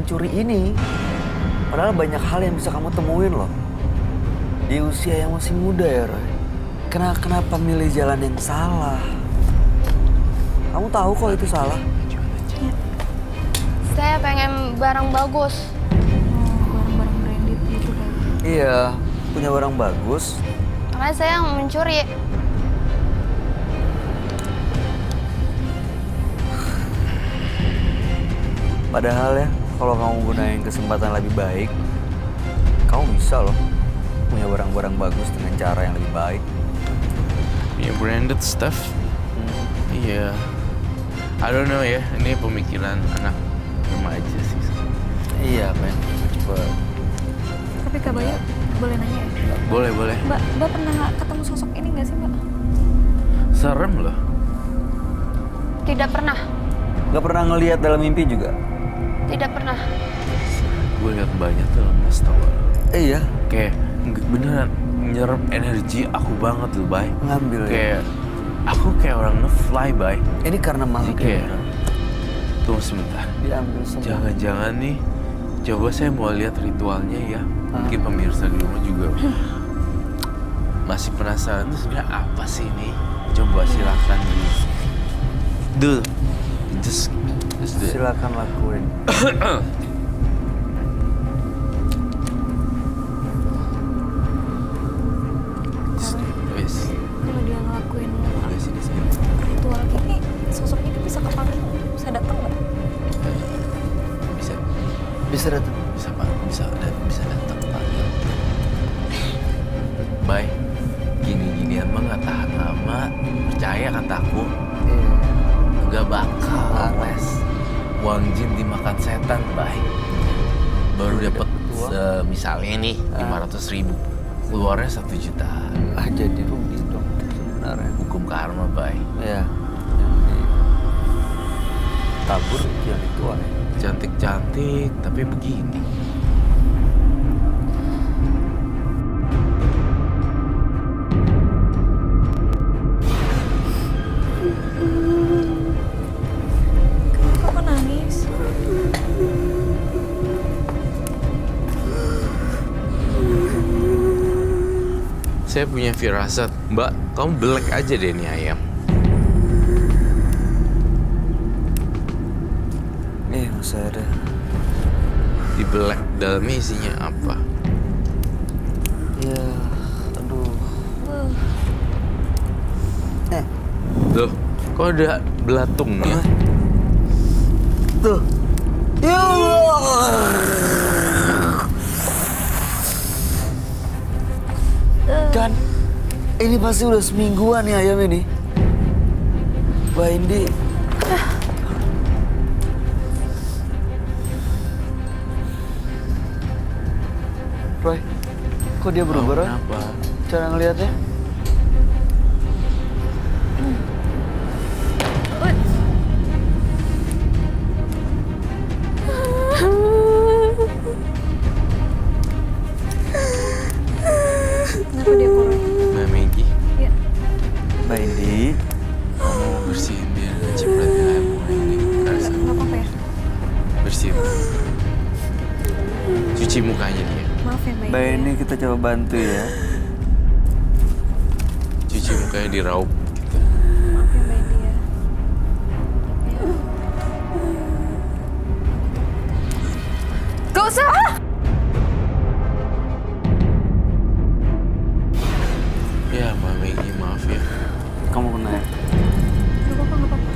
mencuri ini. Padahal banyak hal yang bisa kamu temuin loh. Di usia yang masih muda ya, Roy. Kenapa milih jalan yang salah? Kamu tahu kok itu salah. Ya. Saya pengen barang bagus. Barang-barang branded gitu kan. Iya, punya barang bagus. Makanya saya mencuri. Padahal ya, kalau kamu gunain kesempatan lebih baik, kamu bisa loh punya barang-barang bagus dengan cara yang lebih baik. Punya branded stuff. Iya. I don't know ya, ini pemikiran anak remaja sih. Iya, men. Coba. Tapi Kak Bayu, boleh nanya ya? Boleh. Mbak pernah ketemu sosok ini nggak sih, Mbak? Serem loh. Tidak pernah. Gak pernah ngelihat dalam mimpi juga? Tidak pernah. Gue liat banyak tuh lemes tau gak? Iya. Kayak beneran nyerap energi aku banget loh, Bay. Ngambil ya? Kayak aku kayak orang nge-fly, Bay. Ini karena makhluk Kayak ya? tunggu sebentar. Diambil semua. Jangan-jangan nih, coba saya mau lihat ritualnya ya. Mungkin pemirsa di rumah juga masih penasaran tuh sebenarnya apa sih ini? Coba silakan dulu. Just do it. Silakan lakuin. Wes. Kalau dia ngelakuin Di sini. ritual gini, sosoknya bisa kepanggil, bisa datang nggak? Bisa Bisa datang. Pak. Bisa datang Pak. Bye. Gini-ginian mah nggak tahan lama. Percaya kataku. Iya. Gak bakal, Parah. Wes. Uang jin dimakan setan, Bay. Baru dapat misalnya nih 500.000, keluarnya 1 juta. Jadi rugi dong sebenarnya. Hukum karma, Bay. Iya. Tabur yang itu aneh. Cantik-cantik, tapi begini. Kenapa kok nangis? Saya punya firasat, Mbak, kamu belek aja deh nih ayam. Nih masih ada. Dibelek, dalamnya isinya apa? Ya, aduh. Loh, kok ada belatungnya? Tuh. Ya Allah. Kan ini pasti udah semingguan nih ayam ini. Mbak Indi. Roy, kok dia berubah, Roy? Kenapa? Cara ngelihatnya? Kenapa dia kurang? Mbak Maggie, Ya, Mbak Indi. kamu bersihin biar cipratin air bunga ini. nggak apa-apa ya? Bersihin. Cuci mukanya dia. Maaf ya, Mbak Indi kita coba bantu ya. Cuci mukanya diraup gitu. Maaf ya, Mbak Indi ya. Gak usah. Ya, Mbak Maggie, maaf ya. Kamu kena ya? Nggak apa-apa, nggak apa-apa.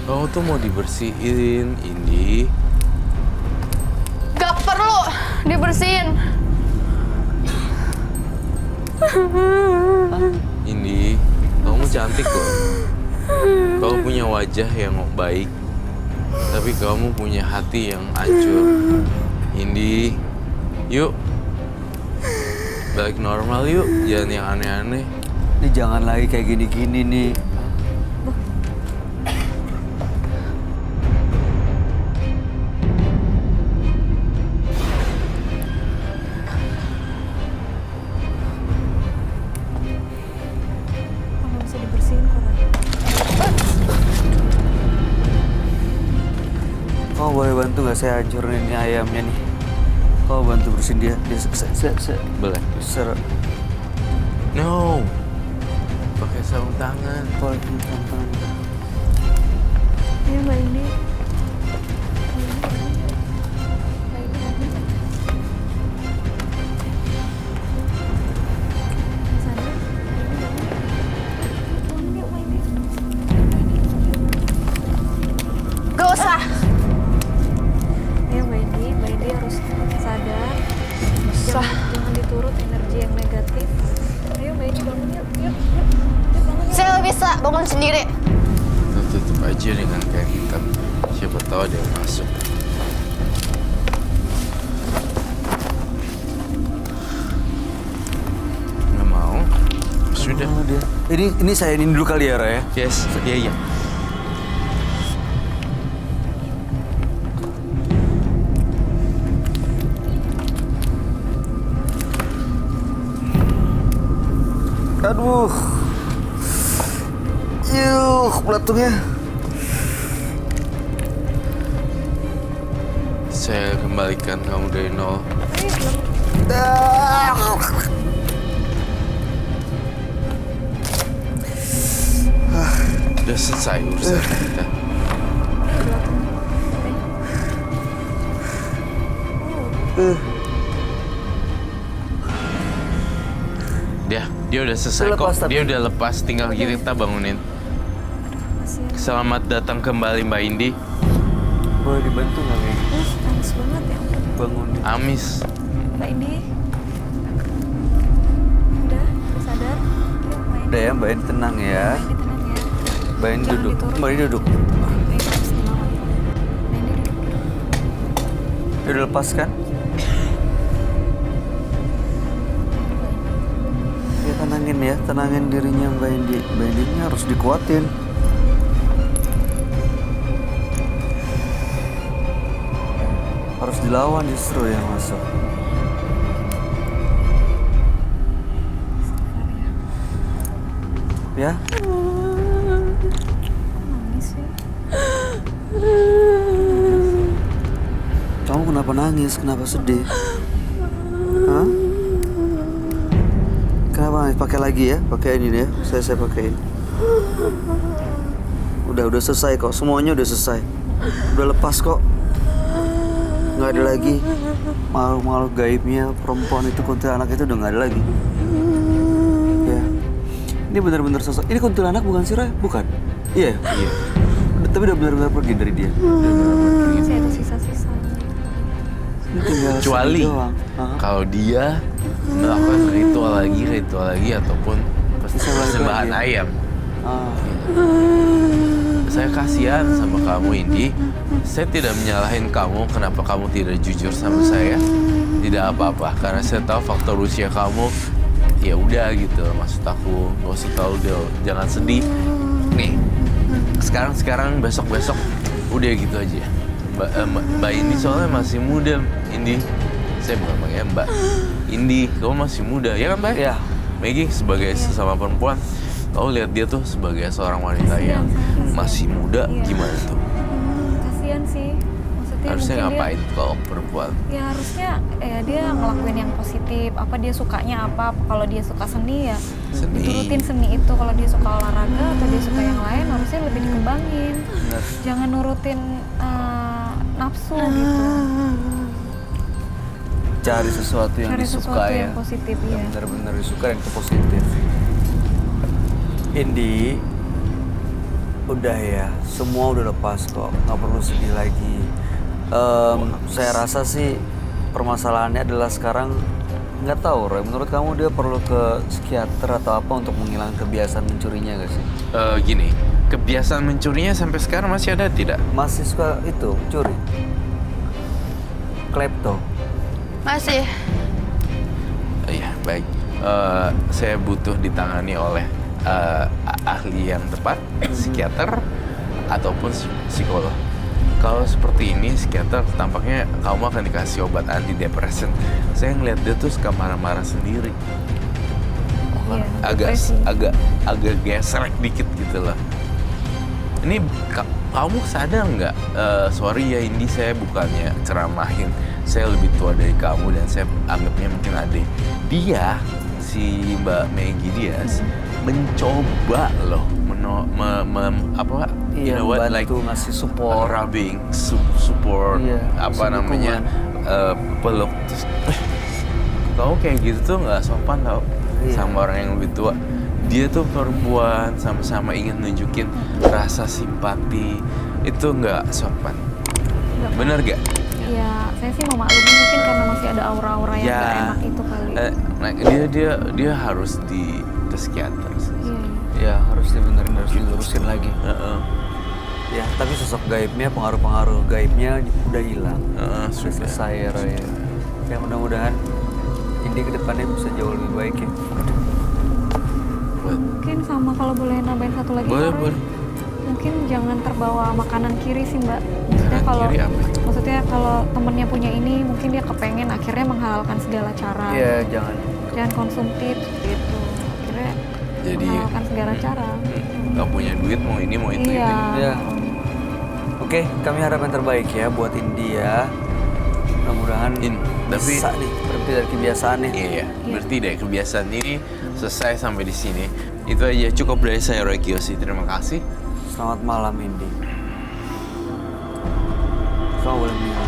Kamu tuh mau dibersihin, Indi. Gak perlu dibersihin. Indi, kamu cantik kok. Kamu punya wajah yang baik, tapi kamu punya hati yang hancur. Indi, yuk. Balik normal yuk, jangan yang aneh-aneh. Ini jangan lagi kayak gini-gini nih. Apa bisa dibersihin, Koran? Kamu boleh bantu nggak saya hancurin ini ayamnya nih? Kamu bantu bersihin dia. Dia Boleh. No. Pakai sarung tangan. Boleh tangan. Iya Mbak Indi. Gak usah. Iya Mbak Indi harus sadar. Jangan diturut energi yang negatif. Ayo Mbak Indi bangun yuk. Yuk bangun yuk. Saya bisa bangun sendiri. Tutup aja dengan kain hitam. Siapa tahu ada yang masuk. Nggak mau? Sudah. Oh, dia. Ini saya ini dulu kali ya, Ra ya. Yes, iya. Aduh. Belatungnya. Saya kembalikan kamu dari nol. Udah selesai urusan kita. Dia udah selesai Lepas, kok. tapi- Dia udah lepas, tinggal kita bangunin. Selamat datang kembali Mbak Indi. Boleh dibantu nggak nih? Nangis banget ya ampun. Bangunin. Amis. Mbak Indi. Udah sadar. Yuk Mbak Indi. Udah ya, Mbak Indi tenang ya. Mbak Indi tenang ya. Mbak Indi Jangan duduk. diturut. Mbak Indi duduk. Mbak Indi harus dilawan. Mbak Indi duduk. Dia udah lepas kan? Ya tenangin ya, tenangin dirinya Mbak Indi. Mbak Indinya harus dikuatin. Harus dilawan justru yang masuk. Ya, Nangis ya. kamu kenapa nangis? Kenapa sedih? Hah? Kenapa nangis? Pakai lagi ya, pakai ini deh. Saya pakein. Udah selesai kok. Semuanya udah selesai. Udah lepas kok. Nggak ada lagi makhluk-makhluk gaibnya, perempuan itu, kuntilanak itu udah nggak ada lagi. Ya, ini benar-benar sosok. Ini kuntilanak bukan sih, Ray? Bukan? Iya. Iya. Tapi udah benar-benar pergi dari dia. Masih ada sisa-sisa. Ini tinggal Kecuali sedih doang. Hah? kalau dia melakukan ritual lagi ataupun Bisa balik persembahan lagi. ayam. Ah. Saya kasihan sama kamu Indi. Saya tidak menyalahin kamu kenapa kamu tidak jujur sama saya. Tidak apa-apa karena saya tahu faktor usia kamu. Ya udah gitu maksud aku. Gak usah tahu dia, jangan sedih. Nih sekarang besok udah gitu aja. Mbak Indi soalnya masih muda Indi. Saya bukan panggilnya Mbak Indi. Kamu masih muda ya kan Mbak? Iya. Maggie sebagai sesama perempuan, kau lihat dia tuh sebagai seorang wanita yang masih muda, Iya. gimana tuh? Kasian sih. Maksudnya Harusnya mungkin ngapain kalau perempuan? Ya harusnya dia ngelakuin yang positif. Apa dia sukanya apa? Kalau dia suka seni ya Seni. turutin seni itu. Kalau dia suka olahraga atau dia suka yang lain harusnya lebih dikembangin. Benar. Jangan nurutin nafsu gitu. Cari sesuatu yang Cari disuka sesuatu ya. yang positif Yang ya. benar-benar disuka dan itu positif. Indi, udah ya, semua udah lepas kok, nggak perlu sedih lagi. Saya rasa sih permasalahannya adalah sekarang nggak tahu, Roy. Menurut kamu dia perlu ke psikiater atau apa untuk menghilangkan kebiasaan mencurinya gak sih? Gini, kebiasaan mencurinya sampai sekarang masih ada tidak? Masih suka itu curi, klepto. Masih. Iya, baik. Saya butuh ditangani oleh ahli yang tepat, psikiater ataupun psikolog. Kalau seperti ini, psikiater tampaknya kamu akan dikasih obat antidepresan. Saya ngeliat dia tuh suka marah-marah sendiri. Iya, agak depresi. agak agak gesrek dikit gitu loh. Ini kamu sadar nggak? Sorry ya Indi, saya bukannya ceramahin. Saya lebih tua dari kamu dan saya anggapnya mungkin adik. Dia, si Mbak Maggie Diaz, mencoba loh Iya, bantu ngasih support. rubbing, support, Iya, apa ngasih namanya, peluk. Terus, kamu kayak gitu tuh nggak sopan tau sama orang yang lebih tua. Dia tuh perempuan, sama-sama ingin nunjukin rasa simpati, itu nggak sopan. Bener gak? Ya, saya sih memaklumi mungkin karena masih ada aura-aura yang Ya. gak enak itu kali. Nah, dia harus di psikiater. Iya. Ya harus dibenerin, harus dilurusin lagi. Heeh. Ya, tapi sosok gaibnya, pengaruh-pengaruh gaibnya udah hilang. Heeh, Sudah sudah. selesai ya Roy. Ya mudah-mudahan Indi ke depannya bisa jauh lebih baik ya. Mungkin sama kalau boleh nambahin satu lagi. Boleh, Kak Roy. boleh. Mungkin jangan terbawa makanan kiri sih Mbak. Maksudnya Kanan kalau kiri apa? maksudnya kalau temennya punya ini mungkin dia kepengen akhirnya menghalalkan segala cara. Iya, jangan. Jangan konsumtif gitu. Akhirnya Jadi menghalalkan segala cara. nggak punya duit, mau ini mau itu. Iya. Ya. Oke, kami harap yang terbaik ya buat India. Mudah-mudahan Tapi bisa nih berhenti dari kebiasaannya. iya, berarti deh kebiasaan ini selesai sampai di sini. Itu aja cukup dari saya Roy Kiyoshi. Terima kasih. Selamat malam Indi. Kamu boleh meninggal.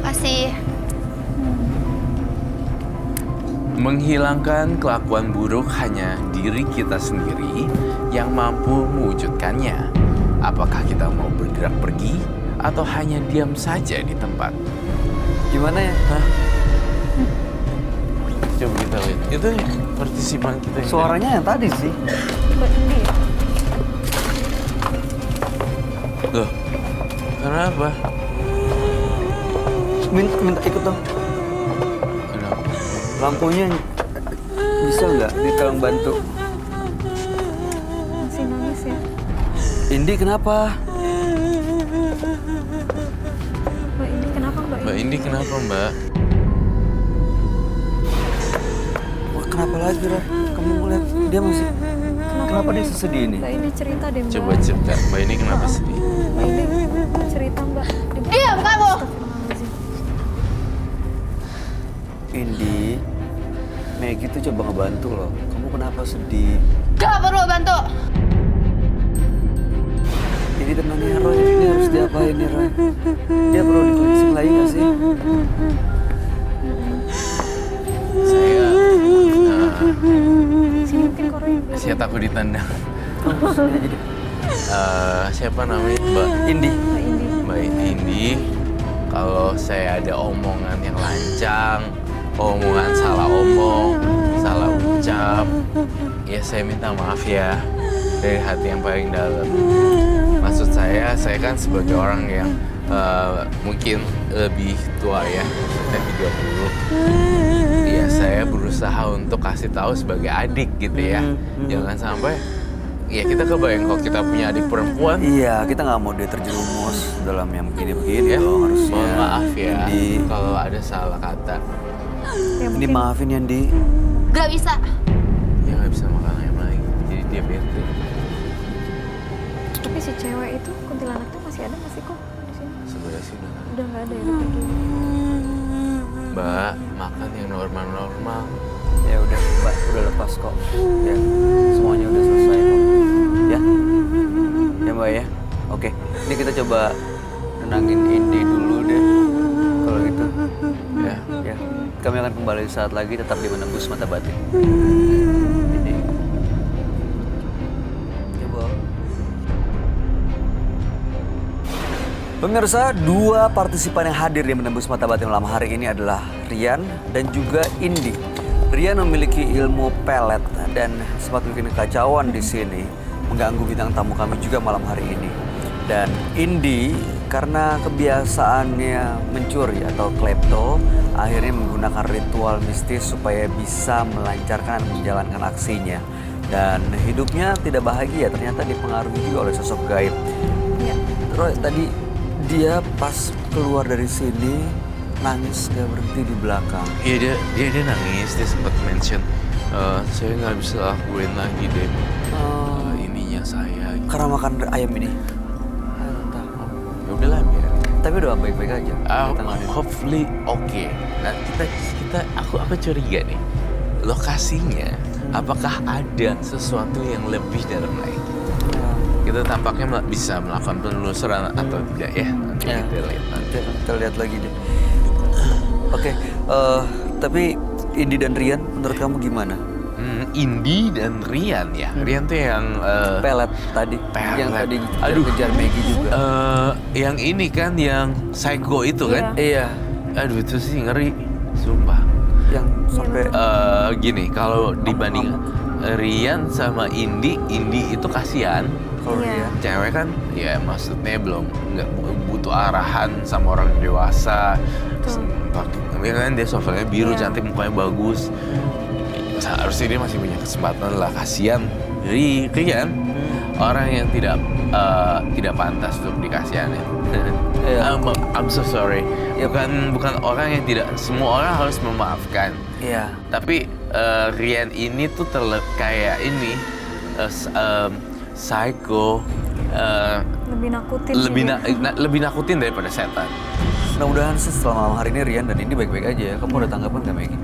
Kasih. Menghilangkan kelakuan buruk hanya diri kita sendiri yang mampu mewujudkannya. Apakah kita mau bergerak pergi atau hanya diam saja di tempat? Gimana ya? Hah? Coba kita lihat. Itu partisipan kita yang Suaranya yang tadi sih. Mbak Indi ya? Loh, kenapa? Minta ikut dong. Kenapa? Lampunya bisa nggak ditolong bantu? Masih nangis ya? Indi kenapa? Mbak Indi kenapa Mbak Mbak Indi kenapa Mbak? Wah, kenapa lagi Roy? Kamu ngeliat dia masih. Kenapa dia sesedih ini? Mbak Indi cerita deh Mbak. Coba cerita, Mbak Indi kenapa sedih? Mbak Indi cerita Mbak. Diam kamu. Indi, Maggie tuh coba ngebantu loh. Kamu kenapa sedih? Gak perlu bantu. Ini tenang ya Roy, ini harus diapain nih Roy? Dia perlu di-cleansing lagi gak sih? Saya Sini mungkin Korea biar saya takut ditendang. Kamu sini aja deh. Siapa namanya Mbak? Indi. Mbak Indi. Mbak Indi, kalau saya ada omongan yang lancang, omongan salah omong, salah ucap, ya saya minta maaf ya dari hati yang paling dalam. Maksud saya kan sebagai orang yang mungkin lebih tua ya, saya 30. Ya saya berusaha untuk kasih tahu sebagai adik gitu ya. Jangan sampai ya kita kebayang kalau kita punya adik perempuan. Iya, kita nggak mau dia terjerumus dalam yang begini-begini Ya, dong harusnya. mohon maaf ya Indi, kalau ada salah kata. Ya, Indi mungkin maafin ya Indi. Gak bisa. Ya nggak bisa makan ayam lagi, jadi dia bete. tapi si cewek itu kuntilanaknya masih ada nggak sih kok di sini? Sebenarnya sih Udah nggak ada ya udah pergi. Mbak, makan yang normal-normal. Ya udah, Mbak, udah lepas kok. Ya, semuanya udah selesai kok. Ya, ya Mbak ya. Oke, ini kita coba tenangin Indi dulu deh. Kalau gitu, Ya, ya. Kami akan kembali saat lagi, tetap di Menembus Mata Batin. Indi. Coba. Pemirsa, dua partisipan yang hadir di Menembus Mata Batin malam hari ini adalah Rian dan juga Indi. Rian memiliki ilmu pelet dan sempat bikin kekacauan di sini, mengganggu bintang tamu kami juga malam hari ini. Dan Indi karena kebiasaannya mencuri atau klepto, akhirnya menggunakan ritual mistis supaya bisa melancarkan dan menjalankan aksinya. Dan hidupnya tidak bahagia, ternyata dipengaruhi juga oleh sosok gaib. Ya. Roy, tadi dia pas keluar dari sini nangis kayak berhenti di belakang. iya dia nangis, dia sempat mention, saya nggak bisa lakuin lagi deh ininya punya saya. Gitu. Karena makan ayam ini. Entah. Ya udahlah biar. Tapi udah baik-baik aja. Kita nggak ada- Hopefully oke. Nah aku curiga nih. Lokasinya, apakah ada sesuatu yang lebih dalam lagi? Ya, Kita tampaknya bisa melakukan penelusuran atau tidak ya? Nanti Ya. kita lihat nanti. kita lihat lagi deh. Oke, tapi Indi dan Rian menurut kamu gimana? Indi dan Rian ya. Rian tuh yang Pelet tadi, Pelet. yang tadi Aduh. kejar Maggie juga. yang ini kan yang psycho itu kan? Iya, Aduh itu sih ngeri, sumpah. yang sampai Gini, kalau dibanding Rian sama Indi itu kasihan. kalau Iya. Rian. Cewek kan, ya maksudnya nggak butuh arahan sama orang dewasa. Ya kan dia soalnya biru, Iya. cantik, mukanya bagus. Seharusnya dia masih punya kesempatan lah. Kasihan. Jadi Rian orang yang tidak pantas untuk dikasihanin. Iya. I'm so sorry. Iya. Bukan orang yang tidak, semua orang harus memaafkan. Iya, Tapi Rian ini tuh kayak ini psycho, Lebih nakutin sih dia. lebih nakutin daripada setan. mudah-mudahan sih setelah malam hari ini Rian dan Indi baik-baik aja ya. Kamu ada tanggapan nggak Maggie?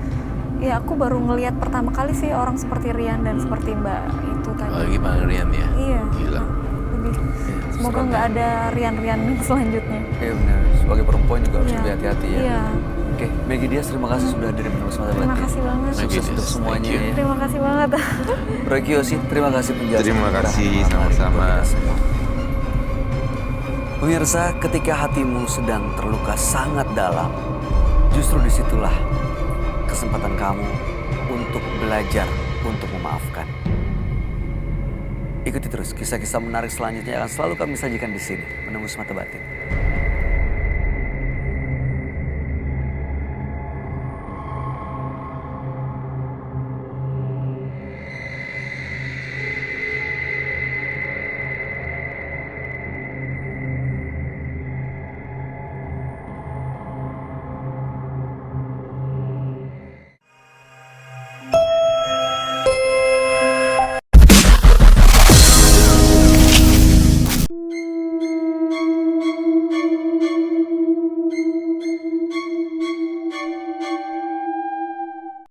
Ya aku baru ngelihat pertama kali sih orang seperti Rian dan seperti Mbak itu tadi. Gimana Rian ya? Iya. Gila. Lebih. Semoga serem nggak ya. ada Rian-Rian selanjutnya. Iya benar. Sebagai perempuan juga harus Iya. lebih hati-hati ya. Iya. Oke, Maggie Dias terima kasih sudah hadir di Menembus Mata Terima Batin. kasih banget. Maggie Sukses Dias, untuk semuanya thank you. ya. Terima kasih banget. Roy Kiyoshi, terima kasih penjelasan. Terima kasih, malam hari sama-sama. buat kita semua. Pemirsa, ketika hatimu sedang terluka sangat dalam, justru disitulah kesempatan kamu untuk belajar untuk memaafkan. Ikuti terus kisah-kisah menarik selanjutnya akan selalu kami sajikan di sini, Menembus Mata Batin.